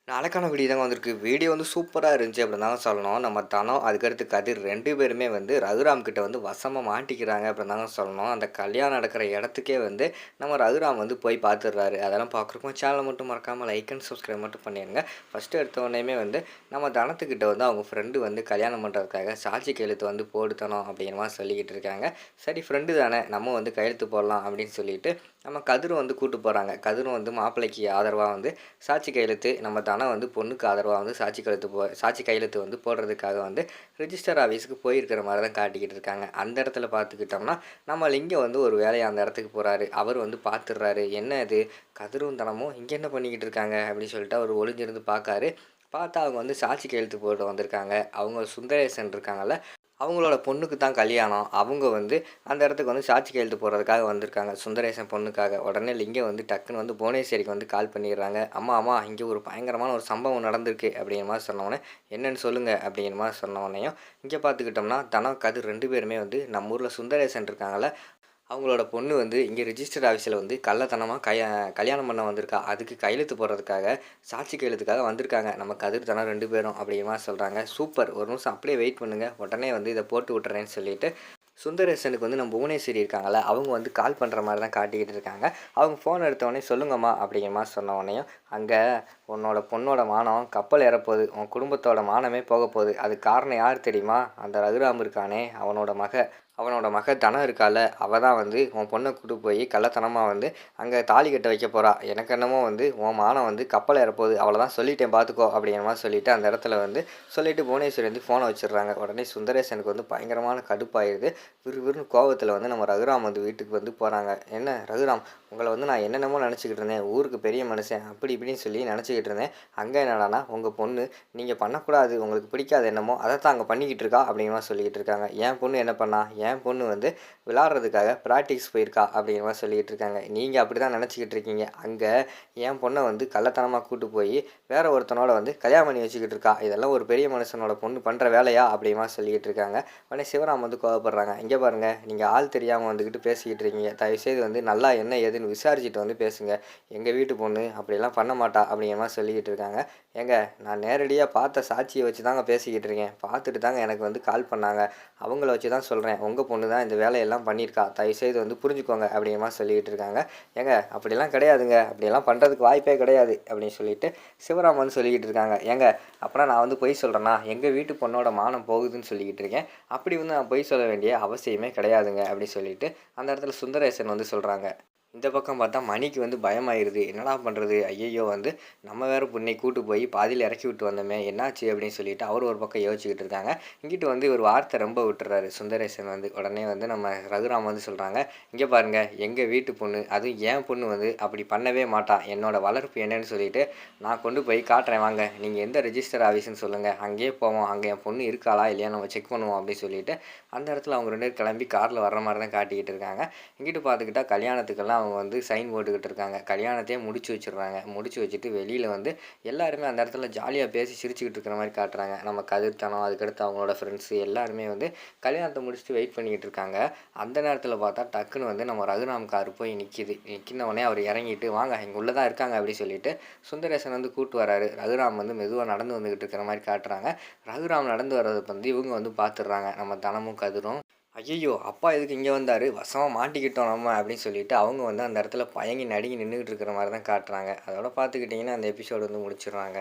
நாளைக்கான வீடியோ தாங்க வந்திருக்கு. வீடியோ வந்து சூப்பரா இருந்துச்சு அப்படின்னு தாங்க சொல்லணும். நம்ம தனம், அதுக்கடுத்து கதிர் 2 பேருமே வந்து ரகுராம் கிட்ட வந்து வசமா மாட்டிக்கிறாங்க அப்படின்னு தாங்க சொல்லணும். அந்த கல்யாணம் நடக்கிற இடத்துக்கே வந்து நம்ம ரகுராம் வந்து போய் பார்த்துடுறாரு. அதெல்லாம் பார்க்குறப்போ சேனலை மட்டும் மறக்காமல் லைக் அண்ட் சப்ஸ்கிரைப் மட்டும் பண்ணிடுங்க. ஃபஸ்ட்டு எடுத்த உடனேயுமே வந்து நம்ம தனத்துக்கிட்ட வந்து அவங்க ஃப்ரெண்டு வந்து கல்யாணம் பண்ணுறதுக்காக சாட்சி கையெழுத்து வந்து போடுத்தணும் அப்படிங்கிற மாதிரி சொல்லிக்கிட்டு இருக்காங்க. சரி ஃப்ரெண்டு தானே நம்ம வந்து கையெழுத்து போடலாம் அப்படின்னு சொல்லிட்டு நம்ம கதிரும் வந்து கூட்டு போகிறாங்க. கதிரும் வந்து மாப்பிள்ளைக்கு ஆதரவாக வந்து சாட்சி கையெழுத்து நம்ம தனம் வந்து பொண்ணுக்கு ஆதரவாக வந்து சாட்சி கையெழுத்து வந்து போடுறதுக்காக வந்து ரிஜிஸ்டர் ஆஃபீஸுக்கு போயிருக்கிற மாதிரி தான் காட்டிக்கிட்டு இருக்காங்க. அந்த இடத்துல பார்த்துக்கிட்டோம்னா நம்ம லிங்கம் வந்து ஒரு வேலையை அந்த இடத்துக்கு போகிறாரு. அவர் வந்து பார்த்துடுறாரு. என்ன இது கதிரும் தனமும் இங்கே என்ன பண்ணிக்கிட்டு இருக்காங்க அப்படின்னு சொல்லிட்டு அவர் ஒளிஞ்சிருந்து பார்க்காரு. பார்த்தா அவங்க வந்து சாட்சி கையெழுத்து போட்டு வந்திருக்காங்க. அவங்க சுந்தரேசன் இருக்காங்கல்ல, அவங்களோட பொண்ணுக்கு தான் கல்யாணம். அவங்க வந்து அந்த இடத்துக்கு வந்து சாட்சி கையெழுத்து போடுறதுக்காக வந்திருக்காங்க. சுந்தரேசன் பொண்ணுக்காக. உடனே லிங்கம் வந்து டக்குன்னு வந்து புவனேஸ்வரிக்கு வந்து கால் பண்ணிடுறாங்க. அம்மா அம்மா இங்கே ஒரு பயங்கரமான ஒரு சம்பவம் நடந்திருக்கு அப்படிங்கிற மாதிரி சொன்னோடனே என்னென்னு சொல்லுங்கள் அப்படிங்கிற மாதிரி சொன்னோடனையும் இங்கே பார்த்துக்கிட்டோம்னா தனம் கதிர் 2 பேருமே வந்து நம்ம ஊரில் சுந்தரேசன் இருக்காங்கல்ல, அவங்களோட பொண்ணு வந்து இங்கே ரிஜிஸ்டர் ஆஃபீஸில் வந்து கள்ளத்தனமாக கல்யாணம் பண்ண வந்திருக்கா. அதுக்கு கையெழுத்து போடுறதுக்காக சாட்சி கையெழுத்துக்காக வந்திருக்காங்க நம்ம கதிர் தனம் 2 பேரும் அப்படிங்கிற மாதிரி சொல்கிறாங்க. சூப்பர், ஒரு நிமிஷம் அப்படியே வெயிட் பண்ணுங்கள், உடனே வந்து இதை போட்டு விட்டுறேன்னு சொல்லிட்டு சுந்தரேசனுக்கு வந்து நம்ம புவனேஸ்வரி இருக்காங்கல்ல, அவங்க வந்து கால் பண்ணுற மாதிரி தான் காட்டிக்கிட்டு இருக்காங்க. அவங்க ஃபோன் எடுத்தோடனே சொல்லுங்கம்மா அப்படிங்கிற மாதிரி சொன்ன உடனேயும் அங்கே உன்னோட பொண்ணோட மானம் கப்பல் ஏறப்போகுது, உன் குடும்பத்தோட மானமே போக போகுது. அதுக்கு காரணம் யார் தெரியுமா? அந்த ரகுராம் இருக்கானே, அவனோட மக தனம் இருக்கால, அவள் தான் வந்து உன் பொண்ணை கூட்டு போய் கள்ளத்தனமாக வந்து அங்கே தாலி கட்ட வைக்க போகிறா. எனக்கு என்னமோ வந்து உன் மானம் வந்து கப்பல் ஏறப்போகுது, அவளை தான் சொல்லிட்டேன் பார்த்துக்கோ அப்படிங்கிற மாதிரி சொல்லிவிட்டு அந்த இடத்துல வந்து சொல்லிவிட்டு புவனேஸ்வரி வந்து ஃபோனை வச்சிடுறாங்க. உடனே சுந்தரேசனுக்கு வந்து பயங்கரமான கடுப்பாயிடுது. விறுவிறுன்னு கோவத்தில் வந்து நம்ம ரகுராம் வந்து வீட்டுக்கு வந்து போகிறாங்க. என்ன ரகுராம், உங்களை வந்து நான் என்னென்னமோ நினச்சிக்கிட்டு இருந்தேன், ஊருக்கு பெரிய மனுஷன் அப்படி இப்படின்னு சொல்லி நினச்சிக்கிட்டு இருந்தேன். அங்கே என்னடானா உங்கள் பொண்ணு நீங்கள் பண்ணக்கூடாது, உங்களுக்கு பிடிக்காது என்னமோ அதை தான் அங்கே பண்ணிக்கிட்டு இருக்கா அப்படிங்கிற மாதிரி சொல்லிக்கிட்டு இருக்காங்க. என் பொண்ணு என்ன பண்ணா? என் பொண்ணு வந்து விளாட்றதுக்காக ப்ராக்டிஸ் போயிருக்கா அப்படிங்கிற மாதிரி சொல்லிக்கிட்டு இருக்காங்க. நீங்கள் அப்படி தான் நினச்சிக்கிட்டு இருக்கீங்க. அங்கே என் பொண்ணை வந்து கள்ளத்தனமாக கூட்டு போய் வேற ஒருத்தனோட வந்து கல்யாணம் பண்ணி வச்சுக்கிட்டு இருக்கா. இதெல்லாம் ஒரு பெரிய மனுஷனோட பொண்ணு பண்ணுற வேலையா அப்படிங்கிற மாதிரி சொல்லிக்கிட்டு இருக்காங்க. உடனே சிவராம் வந்து கோவப்படுறாங்க. இங்கே பாருங்கள், நீங்கள் ஆள் தெரியாமல் வந்துக்கிட்டு பேசிக்கிட்டு இருக்கீங்க. தயவுசெய்து வந்து நல்லா என்ன ஏதுன்னு விசாரிச்சுட்டு வந்து பேசுங்க. எங்கள் வீட்டு பொண்ணு அப்படியெல்லாம் பண்ண மாட்டா அப்படிங்கிற மாதிரி சொல்லிக்கிட்டு இருக்காங்க. ஏங்க, நான் நேரடியாக பார்த்த சாட்சியை வச்சு தாங்க பேசிக்கிட்டு இருக்கேன். பார்த்துட்டு தாங்க எனக்கு வந்து கால் பண்ணாங்க. அவங்கள வச்சு தான் சொல்கிறேன். உங்கள் பொண்ணு தான் இந்த வேலையெல்லாம் பண்ணியிருக்கா. தயவுசெய்து வந்து புரிஞ்சுக்கோங்க அப்படிங்கிற மாதிரி சொல்லிக்கிட்டு இருக்காங்க. ஏங்க அப்படிலாம் கிடையாதுங்க, அப்படியெல்லாம் பண்ணுறதுக்கு வாய்ப்பே கிடையாது அப்படின்னு சொல்லிட்டு சிவராம் வந்து சொல்லிக்கிட்டு இருக்காங்க. ஏங்க அப்புறம் நான் வந்து பொய் சொல்கிறேன்னா? எங்கள் வீட்டு பொண்ணோட மானம் போகுதுன்னு சொல்லிக்கிட்டு இருக்கேன். அப்படி வந்து நான் பொய் சொல்ல வேண்டிய அவசியமே கிடையாதுங்க அப்படின்னு சொல்லிட்டு அந்த இடத்துல சுந்தரேசன் வந்து சொல்கிறாங்க. இந்த பக்கம் பார்த்தா மணிக்கு வந்து பயமாயிருது. என்னடா பண்ணுறது, ஐயையோ வந்து நம்ம வேறு பொண்ணை கூட்டு போய் பாதியில் இறக்கி விட்டு வந்தோமே, என்னாச்சு அப்படின்னு சொல்லிட்டு அவர் ஒரு பக்கம் யோசிச்சுக்கிட்டு இருக்காங்க. இங்கிட்டு வந்து ஒரு வார்த்தை ரொம்ப விட்டுறாரு சுந்தரேசன் வந்து. உடனே வந்து நம்ம ரகுராம் வந்து சொல்கிறாங்க. இங்கே பாருங்கள், எங்கள் வீட்டு பொண்ணு, அதுவும் என் பொண்ணு வந்து அப்படி பண்ணவே மாட்டான். என்னோடய வளர்ப்பு என்னன்னு சொல்லிட்டு நான் கொண்டு போய் காட்டுறேன் வாங்க. நீங்கள் எந்த ரெஜிஸ்டர் ஆஃபீஸ்ன்னு சொல்லுங்கள், அங்கேயே போவோம். அங்கே என் பொண்ணு இருக்காளா இல்லையா நம்ம செக் பண்ணுவோம் அப்படின்னு சொல்லிட்டு அந்த இடத்துல அவங்க 2 பேரும் கிளம்பி காரில் வர்ற மாதிரி தான் காட்டிக்கிட்டு இருக்காங்க. இங்கிட்டு பார்த்துக்கிட்டா கல்யாணத்துக்கெல்லாம் அவங்க வந்து சைன் போட்டுக்கிட்டு இருக்காங்க. கல்யாணத்தையே முடிச்சு வச்சிடுறாங்க. முடிச்சு வச்சுட்டு வெளியில் வந்து எல்லாருமே அந்த இடத்துல ஜாலியாக பேசி சிரிச்சுக்கிட்டு இருக்கிற மாதிரி காட்டுறாங்க. நம்ம கதிர்த்தனம், அதுக்கடுத்து அவங்களோட ஃப்ரெண்ட்ஸு எல்லாருமே வந்து கல்யாணத்தை முடிச்சுட்டு வெயிட் பண்ணிக்கிட்டு இருக்காங்க. அந்த நேரத்தில் பார்த்தா டக்குன்னு வந்து நம்ம ரகுராம் கார் போய் நிற்கிது. நிற்கினவுடனே அவர் இறங்கிட்டு வாங்க இங்கே உள்ளே தான் இருக்காங்க அப்படின்னு சொல்லிட்டு சுந்தரேசன் வந்து கூட்டு வராரு. ரகுராம் வந்து மெதுவாக நடந்து வந்துக்கிட்டு இருக்கிற மாதிரி காட்டுறாங்க. ரகுராம் நடந்து வர்றதை வந்து இவங்க வந்து பார்த்துடுறாங்க, நம்ம தனமும் கதிரும். ஐயையோ! அப்பா எதுக்கு இங்கே வந்தார்? வசமா மாட்டிக்கிட்டோம் நம்ம அப்படின்னு சொல்லிட்டு அவங்க வந்து அந்த இடத்துல பயங்கி நடுங்கி நின்றுக்கிட்டு இருக்கிற மாதிரி தான் காட்டுறாங்க. அதோட பார்த்துக்கிட்டிங்கன்னா அந்த எபிசோடு வந்து முடிச்சிடுறாங்க.